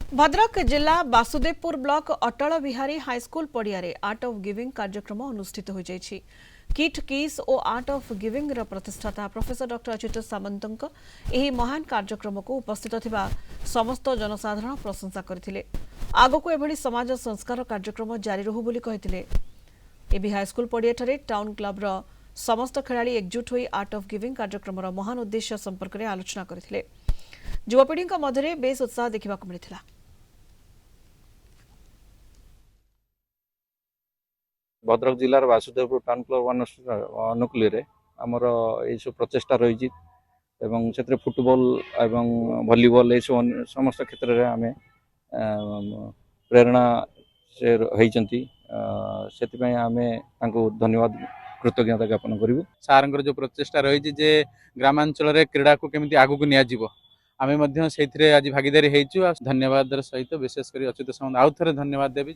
भद्रक जिला Basudevpur block Atal Bihari high school पड़िया art of giving कार्यक्रम अनुष्ठित हो जाइछि। किट किस और आर्ट ऑफ गिविंग र प्रतिष्ठाता प्रोफेसर डॉक्टर अच्युत सामंत एही महान कार्यक्रम को उपस्थित थिबा समस्त जनसाधारण प्रशंसा करथिले। आगको एभली समाज संस्कार कार्यक्रम जारी रहू बोली कहिथिले। एबी हाईस्कूल पड़िया टाउन क्लब र समस्त खेलाड़ी एकजुट होई आर्ट ऑफ गिविंग कार्यक्रम र महान उद्देश्य संपर्क में आलोचना करथिले। युवपीढ़ी मध्य बेस उत्साह देखा मिलता। भद्रक जिलार वासुदेवपुर टाउन क्लब अनुकूल आमर ये प्रचेषा रही फुटबॉल एवं वॉलीबॉल ये समस्त क्षेत्र में आम प्रेरणा से होती आम धन्यवाद कृतज्ञता ज्ञापन करूँ। सार जो प्रचेषा रही ग्रामांचल क्रीड़ा को केमी आगू निजी आम से आज भागीदारी होइछु। धन्यवाद सहित विशेषकर अच्युत सामंत आउ थे धन्यवाद देवी।